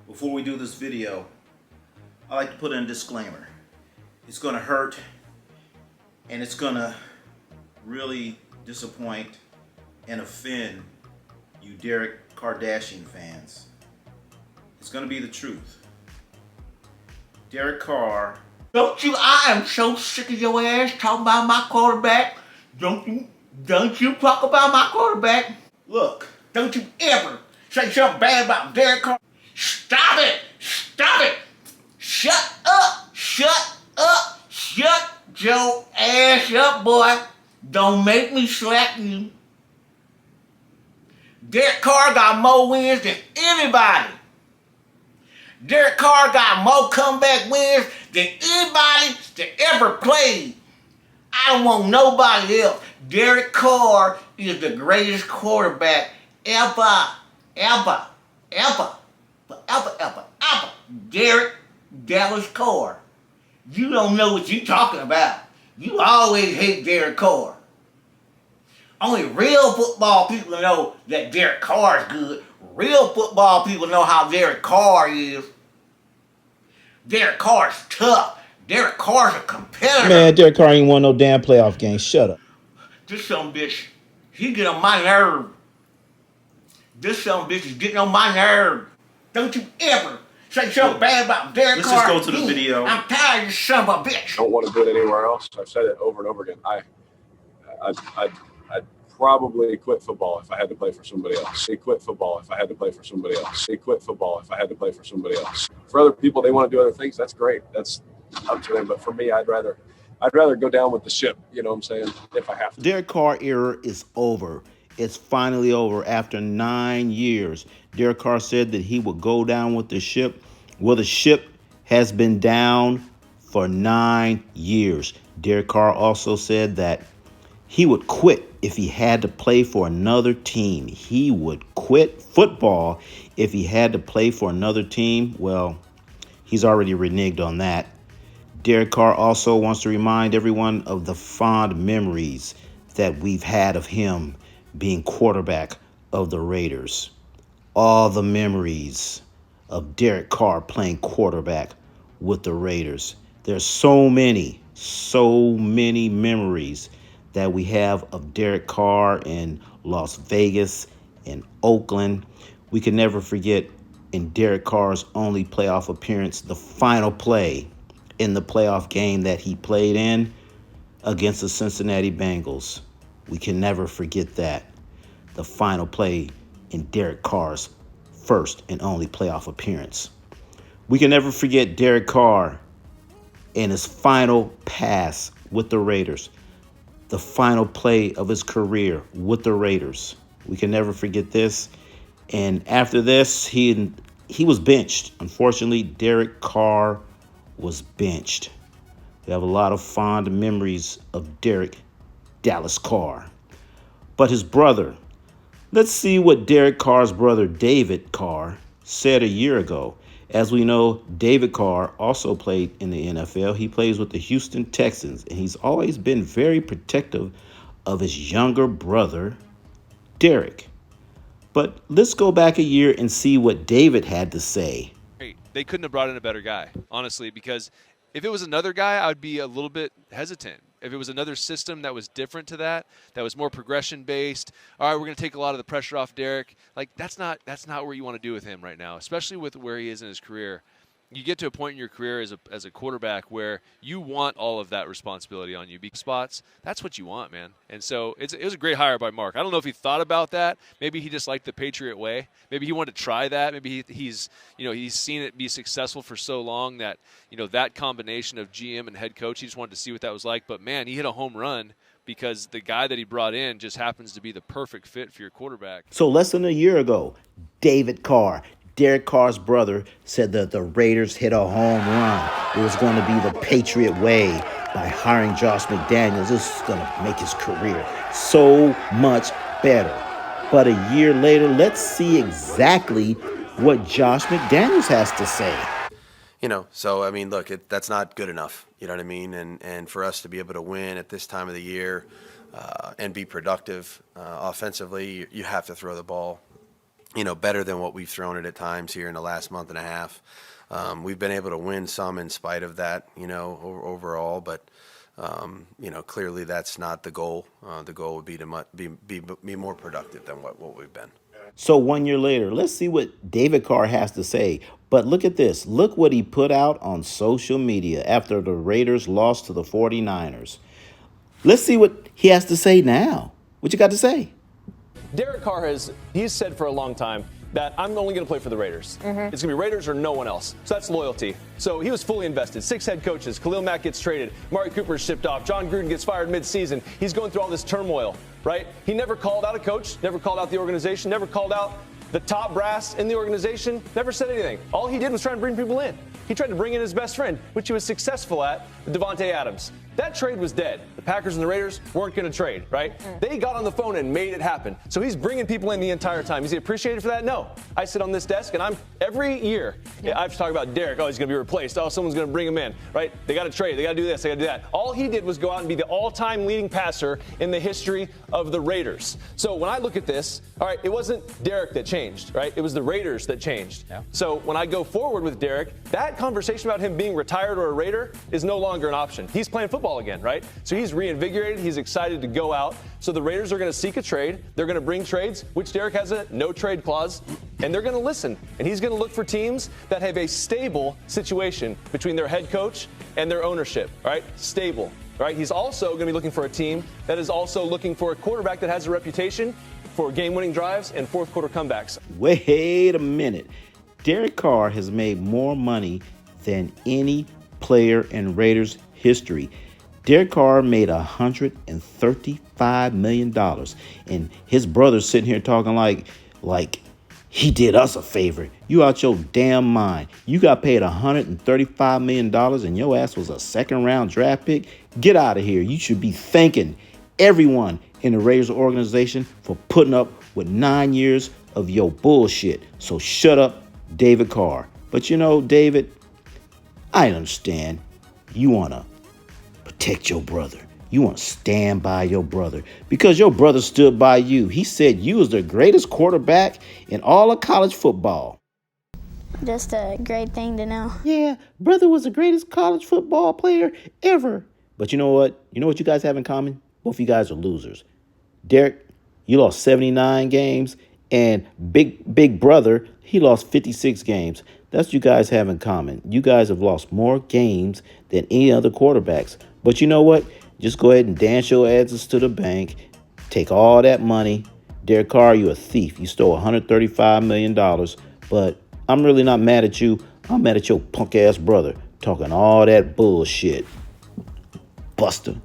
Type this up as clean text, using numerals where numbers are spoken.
Before we do this video, I like to put in a disclaimer. It's gonna hurt and it's gonna really disappoint and offend you Derek Kardashian fans. It's gonna be the truth. Derek Carr. Don't you? I am so sick of your ass talking about my quarterback. Don't you talk about my quarterback. Look, Don't you ever say something bad about Derek Carr. Stop it! Stop it! Shut up! Shut up! Shut your ass up, boy. Don't make me slap you. Derek Carr got more wins than anybody. Derek Carr got more comeback wins than anybody that ever played. I don't want nobody else. Derek Carr is the greatest quarterback ever. Derek Dallas Carr. You don't know what you're talking about. You always hate Derek Carr. Only real football people know that Derek Carr is good. Real football people know how Derek Carr is. Derek Carr's tough. Derek Carr's a competitor. Man, Derek Carr ain't won no damn playoff game. Shut up. This son of a bitch, he get on my nerve. This son of a bitch is getting on my nerve. Don't you ever say something bad about Derek let's Carr. just go to the video. I'm tired of this son of a bitch. Don't want to do it anywhere else. I've said it over and over again. I'd probably quit football if I had to play for somebody else. I'd quit football if I had to play for somebody else. I'd quit football if I had to play for somebody else. For other people, they want to do other things. That's great. That's up to them. But for me, I'd rather go down with the ship. You know what I'm saying? If I have to. Derek Carr era is over. It's finally over after 9 years. Derek Carr said that he would go down with the ship. Well, the ship has been down for 9 years. Derek Carr also said that he would quit if he had to play for another team. He would quit football if he had to play for another team. Well, he's already reneged on that. Derek Carr also wants to remind everyone of the fond memories that we've had of him being quarterback of the Raiders. All the memories of Derek Carr playing quarterback with the Raiders. There's so many memories that we have of Derek Carr in Las Vegas, in Oakland. We can never forget in Derek Carr's only playoff appearance, the final play in the playoff game that he played in against the Cincinnati Bengals. We can never forget that. The final play in Derek Carr's first and only playoff appearance. We can never forget Derek Carr in his final pass with the Raiders. The final play of his career with the Raiders. We can never forget this. And after this, he was benched. Unfortunately, Derek Carr was benched. We have a lot of fond memories of Derek Dallas Carr. But his brother, let's see what Derek Carr's brother David Carr said a year ago. As we know, David Carr also played in the NFL. He plays with the Houston Texans, and he's always been very protective of his younger brother, Derek. But let's go back a year and see what David had to say. They couldn't have brought in a better guy, honestly, because if it was another guy, I would be a little bit hesitant. If it was another system that was different to that was more progression-based, all right, we're going to take a lot of the pressure off Derek. Like, that's not what you want to do with him right now, especially with where he is in his career. You get to a point in your career as a quarterback where you want all of that responsibility on you. Big spots, that's what you want, man. And so it was a great hire by Mark. I don't know if he thought about that. Maybe he just liked the Patriot way. Maybe he wanted to try that. Maybe he's seen it be successful for so long that, that combination of GM and head coach, he just wanted to see what that was like. But, man, he hit a home run because the guy that he brought in just happens to be the perfect fit for your quarterback. So less than a year ago, David Carr, Derek Carr's brother, said that the Raiders hit a home run. It was going to be the Patriot way by hiring Josh McDaniels. This is going to make his career so much better. But a year later, let's see exactly what Josh McDaniels has to say. So, I mean, look, that's not good enough. You know what I mean? And for us to be able to win at this time of the year and be productive offensively, you have to throw the ball. better than what we've thrown it at times here in the last month and a half. We've been able to win some in spite of that, overall, but clearly that's not the goal. The goal would be to be more productive than what we've been. So 1 year later, let's see what David Carr has to say. But look at this. Look what he put out on social media after the Raiders lost to the 49ers. Let's see what he has to say now. What you got to say? Derek Carr he's said for a long time that I'm only going to play for the Raiders. It's going to be Raiders or no one else. So that's loyalty. So he was fully invested. 6 head coaches. Khalil Mack gets traded. Mari Cooper's shipped off. John Gruden gets fired mid-season. He's going through all this turmoil, right? He never called out a coach, never called out the organization, never called out the top brass in the organization, never said anything. All he did was try to bring people in. He tried to bring in his best friend, which he was successful at, Devontae Adams. That trade was dead. The Packers and the Raiders weren't going to trade, right? They got on the phone and made it happen. So he's bringing people in the entire time. Is he appreciated for that? No. I sit on this desk, and every year, I've talked about Derek. Oh, he's going to be replaced. Oh, someone's going to bring him in, right? They got to trade. They got to do this. They got to do that. All he did was go out and be the all-time leading passer in the history of the Raiders. So when I look at this, all right, it wasn't Derek that changed, right? It was the Raiders that changed. Yeah. So when I go forward with Derek, that conversation about him being retired or a Raider is no longer an option. He's playing football again, right? So he's reinvigorated. He's excited to go out. So the Raiders are going to seek a trade. They're going to bring trades, which Derek has a no trade clause, and they're going to listen. And he's going to look for teams that have a stable situation between their head coach and their ownership, right? Stable, right? He's also going to be looking for a team that is also looking for a quarterback that has a reputation for game-winning drives and fourth quarter comebacks. Wait a minute. Derek Carr has made more money than any player in Raiders history. Derek Carr made $135 million, and his brother's sitting here talking like he did us a favor. You out your damn mind. You got paid $135 million, and your ass was a second-round draft pick? Get out of here. You should be thanking everyone in the Raiders organization for putting up with 9 years of your bullshit. So shut up, David Carr. But David, I understand. You want to protect your brother. You want to stand by your brother because your brother stood by you. He said you was the greatest quarterback in all of college football. Just a great thing to know. Yeah, brother was the greatest college football player ever. But you know what? You know what you guys have in common? Both of you guys are losers. Derek, you lost 79 games, and Big Brother, he lost 56 games. That's what you guys have in common. You guys have lost more games than any other quarterbacks. But you know what? Just go ahead and dance your asses to the bank. Take all that money. Derek Carr, you a thief. You stole $135 million. But I'm really not mad at you. I'm mad at your punk-ass brother talking all that bullshit. Buster.